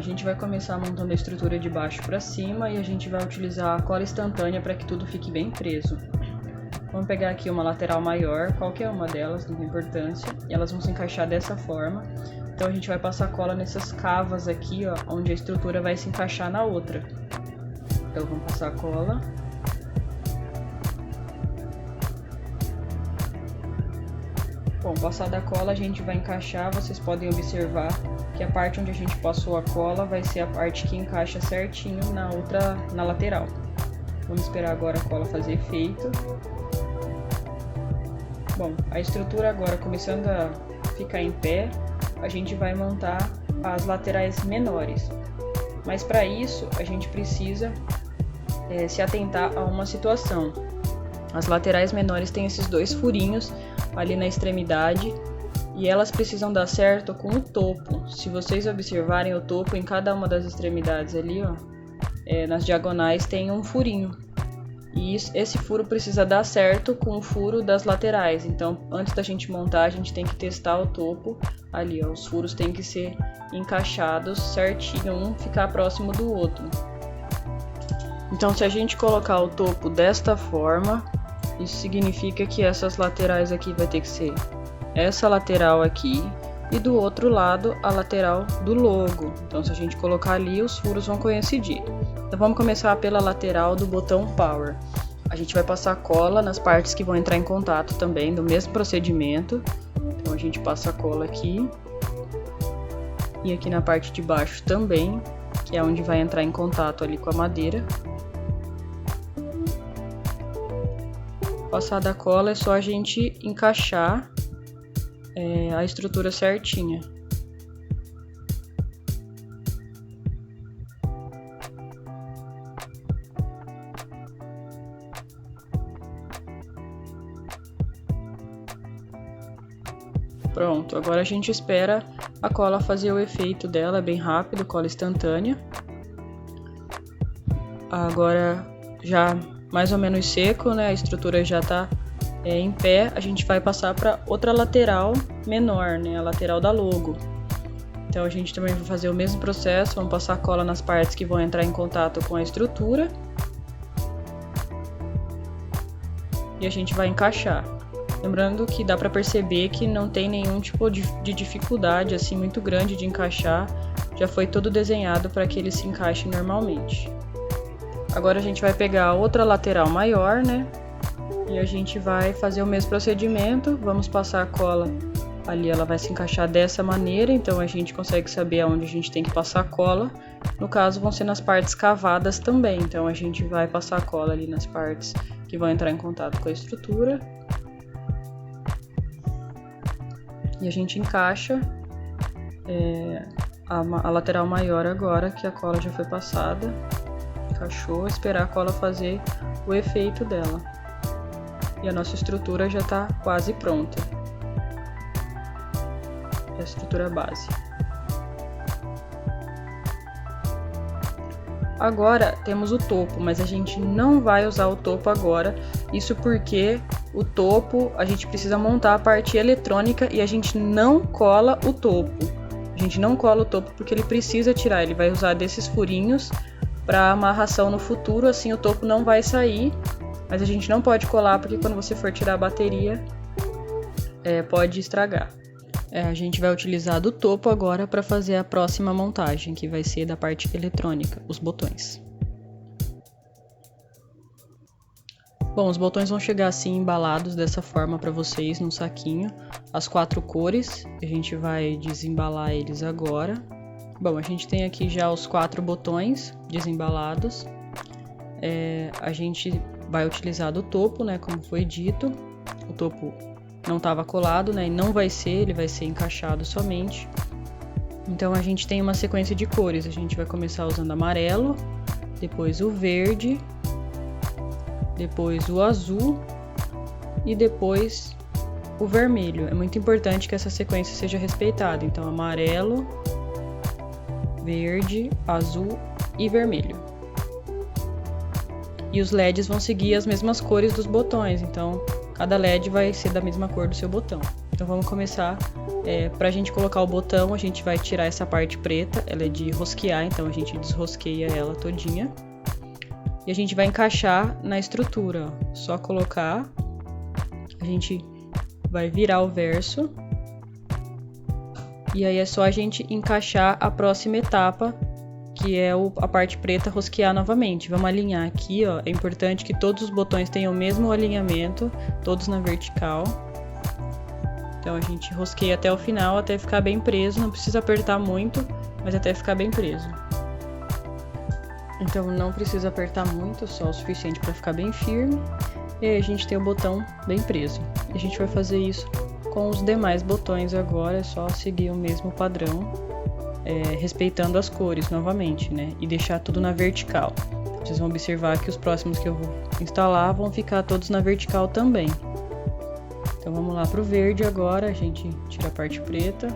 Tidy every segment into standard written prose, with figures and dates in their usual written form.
a gente vai começar montando a estrutura de baixo para cima e a gente vai utilizar a cola instantânea para que tudo fique bem preso. Vamos pegar aqui uma lateral maior, qualquer uma delas, não tem importância, e elas vão se encaixar dessa forma. Então a gente vai passar cola nessas cavas aqui, ó, onde a estrutura vai se encaixar na outra. Então vamos passar cola. Bom, passada a cola a gente vai encaixar, vocês podem observar que a parte onde a gente passou a cola vai ser a parte que encaixa certinho na lateral. Vamos esperar agora a cola fazer efeito. Bom, a estrutura agora começando a ficar em pé, a gente vai montar as laterais menores. Mas para isso a gente precisa se atentar a uma situação. As laterais menores têm esses dois furinhos ali na extremidade e elas precisam dar certo com o topo. Se vocês observarem o topo em cada uma das extremidades ali, ó, nas diagonais tem um furinho. E esse furo precisa dar certo com o furo das laterais. Então, antes da gente montar, a gente tem que testar o topo ali, ó. Os furos têm que ser encaixados certinho, um ficar próximo do outro. Então, se a gente colocar o topo desta forma, isso significa que essas laterais aqui vai ter que ser essa lateral aqui e do outro lado a lateral do logo. Então, se a gente colocar ali, os furos vão coincidir. Então, vamos começar pela lateral do botão Power. A gente vai passar cola nas partes que vão entrar em contato também, do mesmo procedimento. Então, a gente passa a cola aqui. E aqui na parte de baixo também, que é onde vai entrar em contato ali com a madeira. Passada a cola, é só a gente encaixar a estrutura certinha. Pronto, agora a gente espera a cola fazer o efeito dela, é bem rápido, cola instantânea. Agora já mais ou menos seco, né? A estrutura já tá em pé, a gente vai passar para outra lateral menor, né? A lateral da logo. Então a gente também vai fazer o mesmo processo, vamos passar cola nas partes que vão entrar em contato com a estrutura. E a gente vai encaixar. Lembrando que dá para perceber que não tem nenhum tipo de dificuldade assim muito grande de encaixar, já foi todo desenhado para que ele se encaixe normalmente. Agora a gente vai pegar a outra lateral maior, né? E a gente vai fazer o mesmo procedimento, vamos passar a cola ali, ela vai se encaixar dessa maneira, então a gente consegue saber aonde a gente tem que passar a cola. No caso, vão ser nas partes cavadas também, então a gente vai passar a cola ali nas partes que vão entrar em contato com a estrutura. E a gente encaixa a lateral maior agora que a cola já foi passada. Encaixou, esperar a cola fazer o efeito dela. E a nossa estrutura já está quase pronta. A estrutura base. Agora temos o topo, mas a gente não vai usar o topo agora. Isso porque o topo, a gente precisa montar a parte eletrônica e a gente não cola o topo. A gente não cola o topo porque ele precisa tirar, ele vai usar desses furinhos para amarração no futuro, assim o topo não vai sair, mas a gente não pode colar porque quando você for tirar a bateria pode estragar. A gente vai utilizar do topo agora para fazer a próxima montagem, que vai ser da parte eletrônica, os botões. Bom, os botões vão chegar assim embalados dessa forma para vocês num saquinho, as 4 cores. A gente vai desembalar eles agora. Bom, a gente tem aqui já os 4 botões desembalados. A gente vai utilizar do topo, né, como foi dito. O topo não estava colado, né, e não vai ser, ele vai ser encaixado somente. Então a gente tem uma sequência de cores. A gente vai começar usando amarelo, depois o verde, depois o azul e depois o vermelho. É muito importante que essa sequência seja respeitada. Então amarelo, verde, azul e vermelho. E os LEDs vão seguir as mesmas cores dos botões, então cada LED vai ser da mesma cor do seu botão. Então vamos começar. Pra gente colocar o botão, a gente vai tirar essa parte preta, ela é de rosquear, então a gente desrosqueia ela todinha. E a gente vai encaixar na estrutura, ó. Só colocar, a gente vai virar o verso. E aí é só a gente encaixar a próxima etapa, que é a parte preta, rosquear novamente. Vamos alinhar aqui, ó. É importante que todos os botões tenham o mesmo alinhamento, todos na vertical. Então a gente rosqueia até o final, até ficar bem preso. Não precisa apertar muito, mas até ficar bem preso. Então não precisa apertar muito, só o suficiente para ficar bem firme. E aí a gente tem o botão bem preso. A gente vai fazer isso com os demais botões agora, é só seguir o mesmo padrão, respeitando as cores novamente, né? E deixar tudo na vertical. Vocês vão observar que os próximos que eu vou instalar vão ficar todos na vertical também. Então vamos lá pro verde agora, a gente tira a parte preta.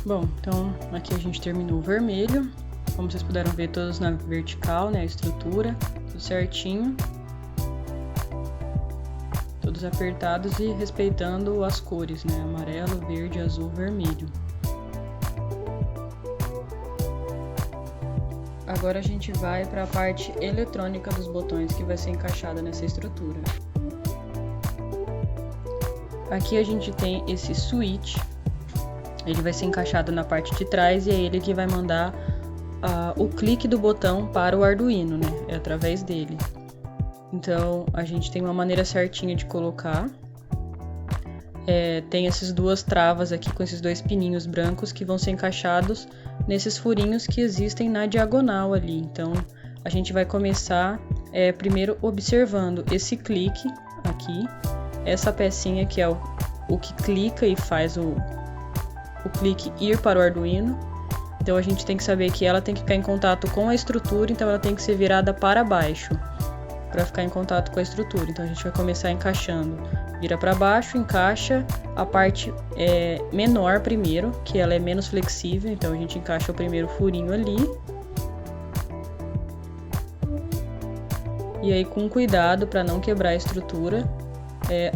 Bom, então aqui a gente terminou o vermelho. Como vocês puderam ver, todos na vertical, né? A estrutura, tudo certinho. Todos apertados e respeitando as cores, né? Amarelo, verde, azul, vermelho. Agora a gente vai para a parte eletrônica dos botões que vai ser encaixada nessa estrutura. Aqui a gente tem esse switch. Ele vai ser encaixado na parte de trás e é ele que vai mandar o clique do botão para o Arduino, né? É através dele. Então, a gente tem uma maneira certinha de colocar. Tem essas duas travas aqui com esses dois pininhos brancos que vão ser encaixados nesses furinhos que existem na diagonal ali. Então, a gente vai começar primeiro observando esse clique aqui. Essa pecinha que é o que clica e faz o clique ir para o Arduino. Então a gente tem que saber que ela tem que ficar em contato com a estrutura, então ela tem que ser virada para baixo para ficar em contato com a estrutura. Então a gente vai começar encaixando, vira para baixo, encaixa a parte menor primeiro, que ela é menos flexível, então a gente encaixa o primeiro furinho ali. E aí com cuidado para não quebrar a estrutura,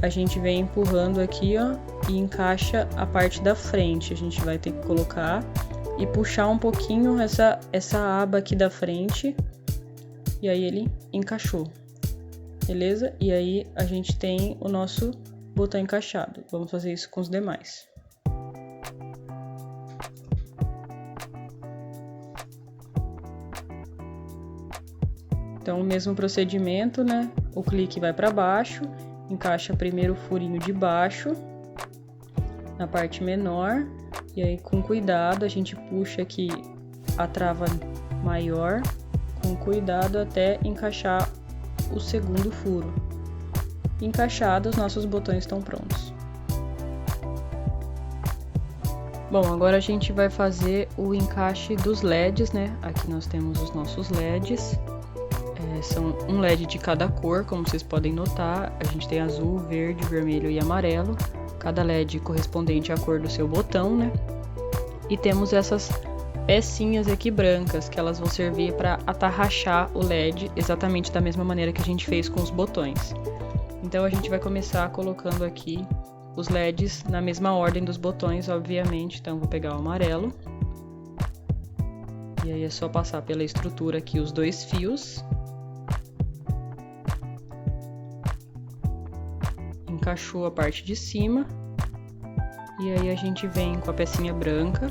a gente vem empurrando aqui, ó, e encaixa a parte da frente. A gente vai ter que colocar e puxar um pouquinho essa aba aqui da frente, e aí ele encaixou, beleza? E aí a gente tem o nosso botão encaixado. Vamos fazer isso com os demais. Então o mesmo procedimento, né? O clique vai para baixo, encaixa primeiro o furinho de baixo na parte menor, e aí com cuidado a gente puxa aqui a trava maior, com cuidado até encaixar o segundo furo. Encaixados, nossos botões estão prontos. Bom, agora a gente vai fazer o encaixe dos LEDs, né? Aqui nós temos os nossos LEDs. São um LED de cada cor, como vocês podem notar. A gente tem azul, verde, vermelho e amarelo. Cada LED correspondente à cor do seu botão, né? E temos essas pecinhas aqui brancas, que elas vão servir para atarrachar o LED exatamente da mesma maneira que a gente fez com os botões. Então a gente vai começar colocando aqui os LEDs na mesma ordem dos botões, obviamente. Então vou pegar o amarelo. E aí é só passar pela estrutura aqui os dois fios. Encaixou a parte de cima. E aí a gente vem com a pecinha branca.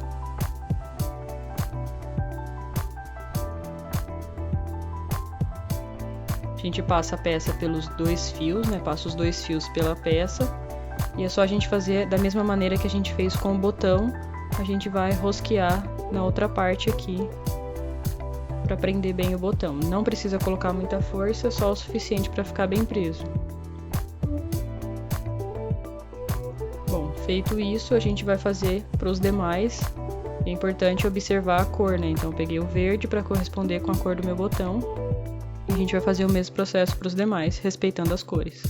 A gente passa a peça pelos dois fios, né? Passa os dois fios pela peça. E é só a gente fazer da mesma maneira que a gente fez com o botão. A gente vai rosquear na outra parte aqui para prender bem o botão. Não precisa colocar muita força, só o suficiente para ficar bem preso. Feito isso, a gente vai fazer para os demais. É importante observar a cor, né? Então eu peguei o verde para corresponder com a cor do meu botão. E a gente vai fazer o mesmo processo para os demais, respeitando as cores.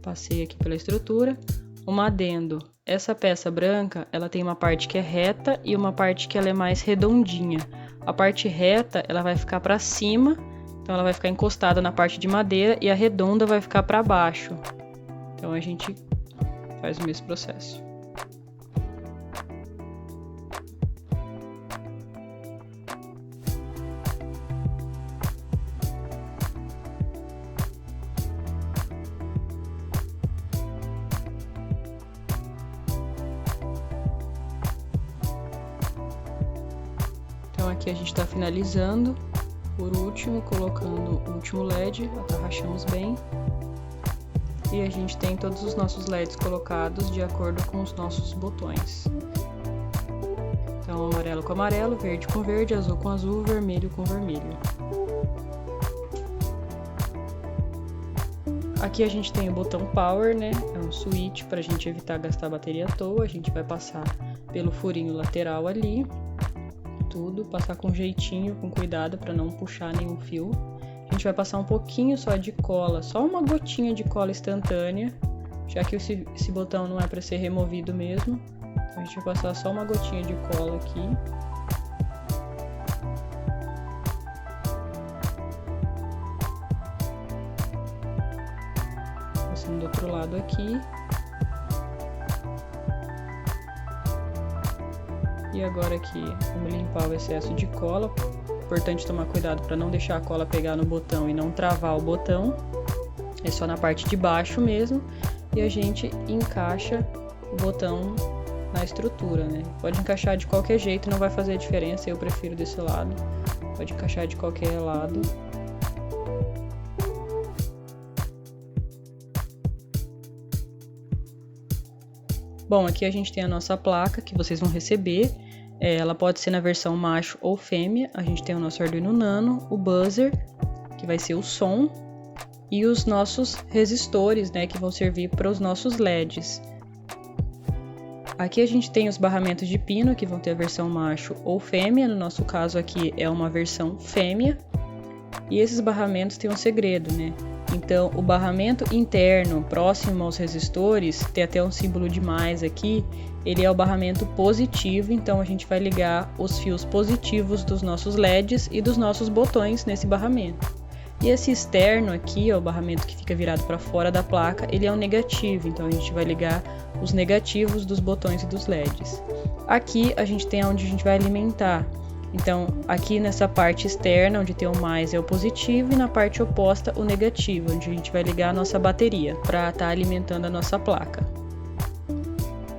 Passei aqui pela estrutura. Um adendo. Essa peça branca, ela tem uma parte que é reta e uma parte que ela é mais redondinha. A parte reta, ela vai ficar para cima, então ela vai ficar encostada na parte de madeira, e a redonda vai ficar para baixo. Então a gente faz o mesmo processo. Então aqui a gente está finalizando, por último, colocando o último LED, atarrachamos bem. E a gente tem todos os nossos LEDs colocados de acordo com os nossos botões. Então amarelo com amarelo, verde com verde, azul com azul, vermelho com vermelho. Aqui a gente tem o botão Power, né? É um switch para a gente evitar gastar bateria à toa. A gente vai passar pelo furinho lateral ali. Tudo, passar com jeitinho, com cuidado para não puxar nenhum fio. A gente vai passar um pouquinho só de cola, só uma gotinha de cola instantânea, já que esse botão não é para ser removido mesmo. Então a gente vai passar só uma gotinha de cola aqui. Passando do outro lado aqui. E agora aqui, vamos limpar o excesso de cola. Importante tomar cuidado para não deixar a cola pegar no botão e não travar o botão. É só na parte de baixo mesmo. E a gente encaixa o botão na estrutura, né? Pode encaixar de qualquer jeito, não vai fazer diferença. Eu prefiro desse lado. Pode encaixar de qualquer lado. Bom, aqui a gente tem a nossa placa que vocês vão receber. Ela pode ser na versão macho ou fêmea. A gente tem o nosso Arduino Nano, o buzzer, que vai ser o som, e os nossos resistores, né, que vão servir para os nossos LEDs. Aqui a gente tem os barramentos de pino, que vão ter a versão macho ou fêmea. No nosso caso aqui é uma versão fêmea. E esses barramentos têm um segredo, né? Então, o barramento interno, próximo aos resistores, tem até um símbolo de mais aqui, ele é o barramento positivo, então a gente vai ligar os fios positivos dos nossos LEDs e dos nossos botões nesse barramento. E esse externo aqui, ó, o barramento que fica virado para fora da placa, ele é o negativo, então a gente vai ligar os negativos dos botões e dos LEDs. Aqui a gente tem onde a gente vai alimentar. Então, aqui nessa parte externa, onde tem o mais é o positivo, e na parte oposta o negativo, onde a gente vai ligar a nossa bateria para estar alimentando a nossa placa.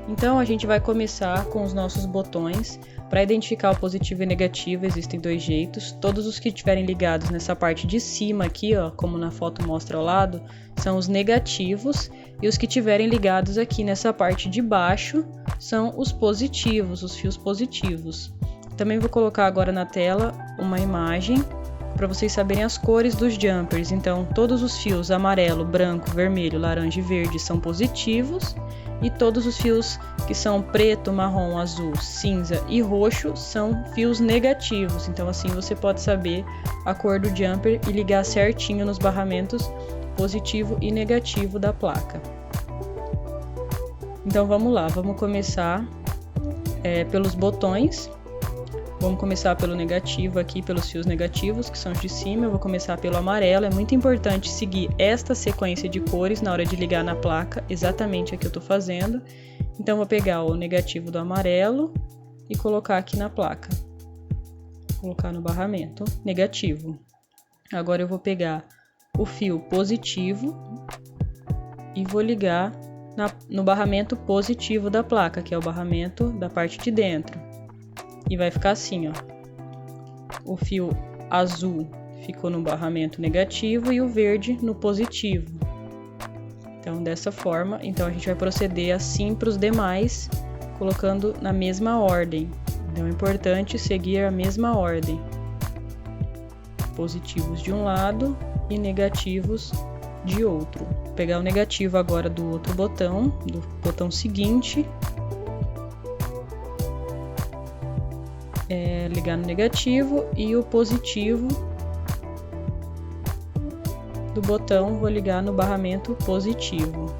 Então, a gente vai começar com os nossos botões. Para identificar o positivo e negativo, existem dois jeitos. Todos os que estiverem ligados nessa parte de cima aqui, ó, como na foto mostra ao lado, são os negativos, e os que estiverem ligados aqui nessa parte de baixo são os positivos, os fios positivos. Também vou colocar agora na tela uma imagem para vocês saberem as cores dos jumpers. Então, todos os fios amarelo, branco, vermelho, laranja e verde são positivos, e todos os fios que são preto, marrom, azul, cinza e roxo são fios negativos. Então, assim você pode saber a cor do jumper e ligar certinho nos barramentos positivo e negativo da placa. Então, vamos lá, vamos começar pelos botões. Vamos começar pelo negativo aqui, pelos fios negativos, que são os de cima. Eu vou começar pelo amarelo. É muito importante seguir esta sequência de cores na hora de ligar na placa, exatamente a que eu estou fazendo. Então, vou pegar o negativo do amarelo e colocar aqui na placa. Colocar no barramento negativo. Agora eu vou pegar o fio positivo e vou ligar no barramento positivo da placa, que é o barramento da parte de dentro. E vai ficar assim, ó. O fio azul ficou no barramento negativo e o verde no positivo. Então, dessa forma, então a gente vai proceder assim para os demais, colocando na mesma ordem. Então, é importante seguir a mesma ordem. Positivos de um lado e negativos de outro. Vou pegar o negativo agora do outro botão, do botão seguinte. Ligar no negativo e o positivo do botão vou ligar no barramento positivo.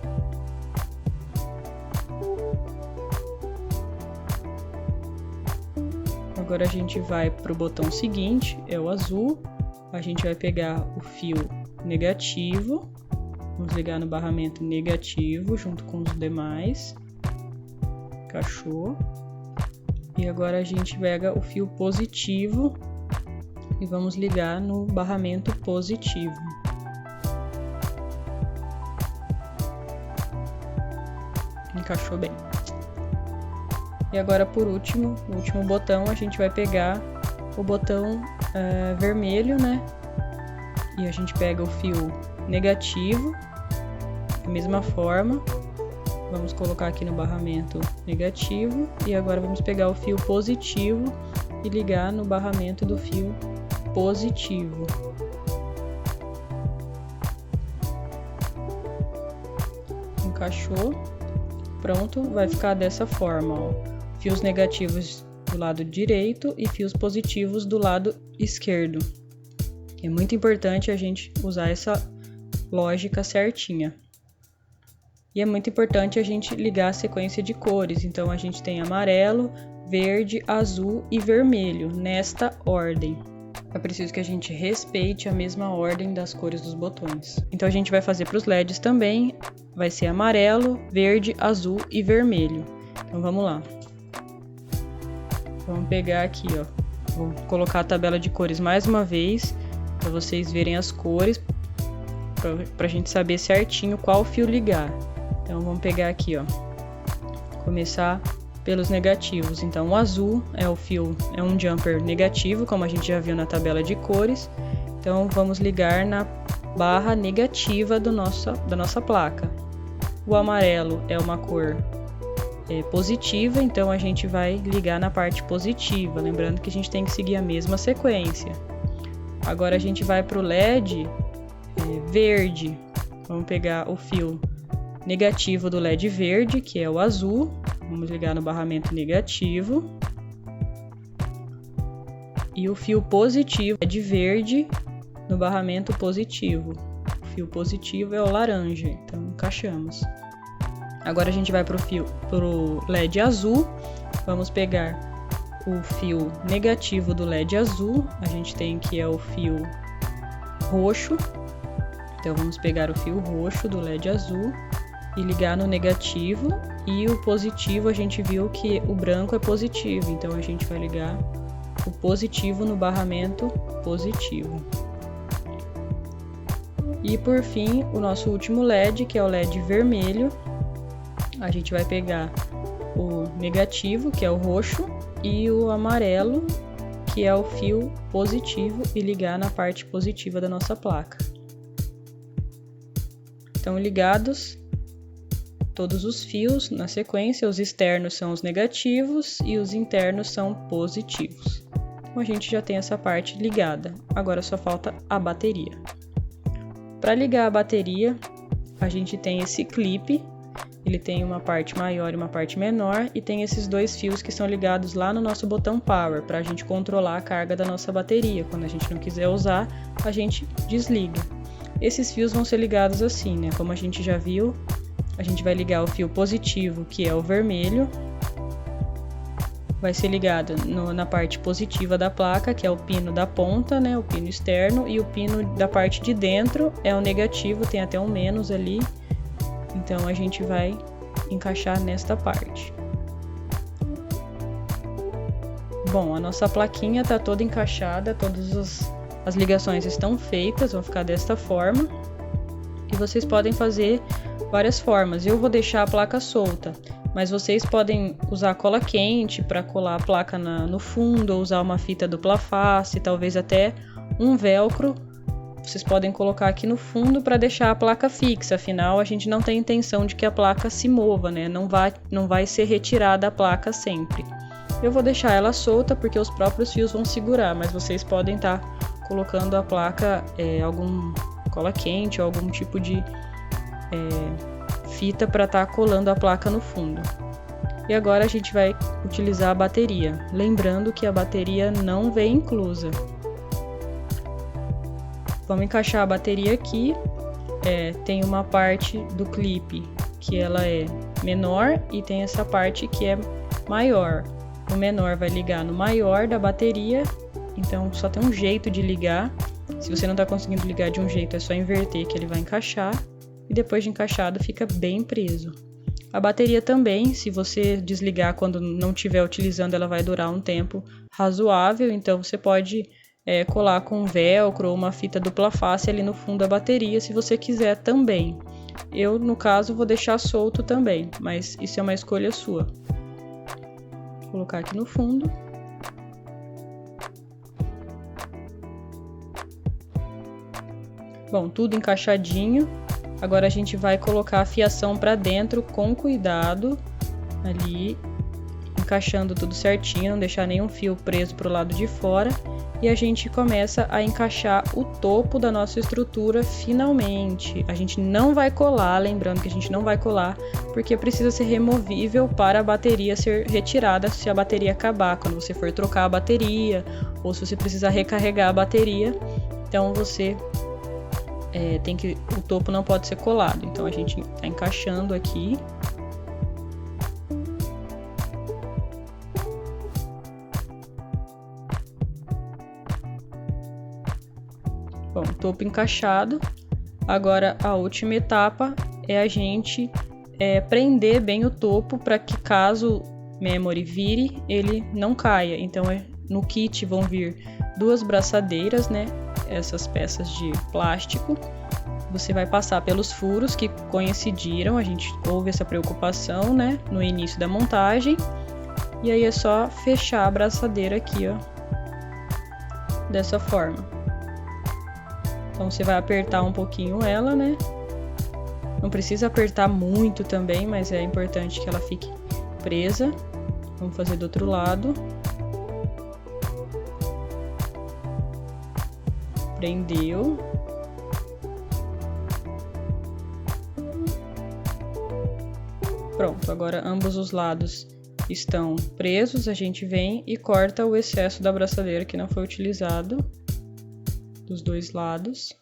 Agora a gente vai para o botão seguinte, é o azul. A gente vai pegar o fio negativo, vamos ligar no barramento negativo junto com os demais. Encaixou. E agora a gente pega o fio positivo e vamos ligar no barramento positivo. Encaixou bem. E agora por último, o último botão, a gente vai pegar o botão vermelho, né? E a gente pega o fio negativo, da mesma forma. Vamos colocar aqui no barramento negativo e agora vamos pegar o fio positivo e ligar no barramento do fio positivo. Encaixou, pronto, vai ficar dessa forma, ó. Fios negativos do lado direito e fios positivos do lado esquerdo. É muito importante a gente usar essa lógica certinha. E é muito importante a gente ligar a sequência de cores. Então a gente tem amarelo, verde, azul e vermelho, nesta ordem. É preciso que a gente respeite a mesma ordem das cores dos botões. Então a gente vai fazer para os LEDs também. Vai ser amarelo, verde, azul e vermelho. Então vamos lá. Vamos pegar aqui, ó. Vou colocar a tabela de cores mais uma vez, para vocês verem as cores, para a gente saber certinho qual fio ligar. Então vamos pegar aqui, ó. Começar pelos negativos. Então o azul é o fio, é um jumper negativo, como a gente já viu na tabela de cores. Então vamos ligar na barra negativa da nossa placa. O amarelo é uma cor positiva, então a gente vai ligar na parte positiva, lembrando que a gente tem que seguir a mesma sequência. Agora a gente vai para o LED verde. Vamos pegar o fio negativo do LED verde, que é o azul. Vamos ligar no barramento negativo. E o fio positivo é de verde no barramento positivo. O fio positivo é o laranja, então encaixamos. Agora a gente vai para o LED azul. Vamos pegar o fio negativo do LED azul. A gente tem que é o fio roxo. Então vamos pegar o fio roxo do LED azul e ligar no negativo. E o positivo, a gente viu que o branco é positivo, então a gente vai ligar o positivo no barramento positivo. E por fim, o nosso último LED, que é o LED vermelho. A gente vai pegar o negativo, que é o roxo, e o amarelo, que é o fio positivo, e ligar na parte positiva da nossa placa. Então, ligados todos os fios na sequência, os externos são os negativos e os internos são positivos. Então, a gente já tem essa parte ligada. Agora só falta a bateria. Para ligar a bateria, a gente tem esse clipe. Ele tem uma parte maior e uma parte menor, e tem esses dois fios que são ligados lá no nosso botão Power, para a gente controlar a carga da nossa bateria. Quando a gente não quiser usar, a gente desliga. Esses fios vão ser ligados assim, né? Como a gente já viu, a gente vai ligar o fio positivo, que é o vermelho. Vai ser ligado na parte positiva da placa, que é o pino da ponta, né? O pino externo, e o pino da parte de dentro é o negativo, tem até um menos ali. Então a gente vai encaixar nesta parte. Bom, a nossa plaquinha está toda encaixada, todas as ligações estão feitas, vão ficar desta forma. E vocês podem fazer várias formas. Eu vou deixar a placa solta, mas vocês podem usar cola quente para colar a placa no fundo, ou usar uma fita dupla face, talvez até um velcro. Vocês podem colocar aqui no fundo para deixar a placa fixa, afinal a gente não tem intenção de que a placa se mova, né? Não vai ser retirada a placa sempre. Eu vou deixar ela solta porque os próprios fios vão segurar, mas vocês podem estar colocando a placa, algum cola quente ou algum tipo de fita para estar colando a placa no fundo. E agora a gente vai utilizar a bateria, lembrando que a bateria não vem inclusa. Vamos encaixar a bateria aqui. Tem uma parte do clipe que ela é menor e tem essa parte que é maior. O menor vai ligar no maior da bateria, então só tem um jeito de ligar. Se você não está conseguindo ligar de um jeito, é só inverter que ele vai encaixar. E depois de encaixado fica bem preso. A bateria também, se você desligar quando não estiver utilizando, ela vai durar um tempo razoável, então você pode colar com velcro ou uma fita dupla face ali no fundo da bateria, se você quiser também. Eu, no caso, vou deixar solto também, mas isso é uma escolha sua. Vou colocar aqui no fundo. Bom, tudo encaixadinho. Agora a gente vai colocar a fiação para dentro com cuidado, ali, encaixando tudo certinho, não deixar nenhum fio preso para o lado de fora. E a gente começa a encaixar o topo da nossa estrutura finalmente. A gente não vai colar, lembrando que a gente não vai colar, porque precisa ser removível para a bateria ser retirada se a bateria acabar, quando você for trocar a bateria, ou se você precisar recarregar a bateria. Então você o topo não pode ser colado, então a gente está encaixando aqui. Bom, topo encaixado. Agora a última etapa é a gente prender bem o topo para que caso o memory vire, ele não caia. Então no kit vão vir 2 braçadeiras, né? Essas peças de plástico. Você vai passar pelos furos que coincidiram, a gente houve essa preocupação, né, no início da montagem. E aí é só fechar a braçadeira aqui, ó, dessa forma. Então você vai apertar um pouquinho ela, né? Não precisa apertar muito também, mas é importante que ela fique presa. Vamos fazer do outro lado. Prendeu. Pronto, agora ambos os lados estão presos, a gente vem e corta o excesso da braçadeira que não foi utilizado dos 2 lados.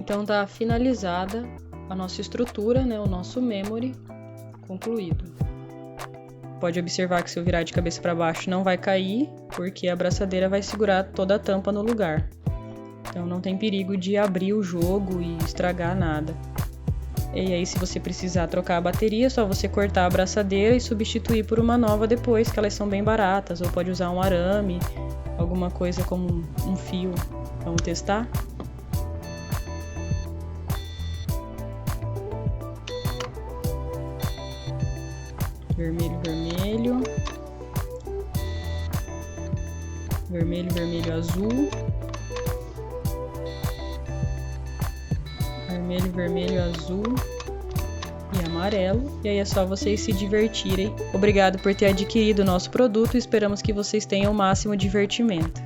Então tá finalizada a nossa estrutura, né, o nosso memory concluído. Pode observar que se eu virar de cabeça para baixo não vai cair, porque a braçadeira vai segurar toda a tampa no lugar. Então não tem perigo de abrir o jogo e estragar nada. E aí, se você precisar trocar a bateria, é só você cortar a braçadeira e substituir por uma nova depois, que elas são bem baratas. Ou pode usar um arame, alguma coisa como um fio. Vamos testar? Vermelho, vermelho. Vermelho, vermelho, azul. Vermelho, vermelho, azul e amarelo. E aí é só vocês se divertirem. Obrigado por ter adquirido o nosso produto e esperamos que vocês tenham o máximo divertimento.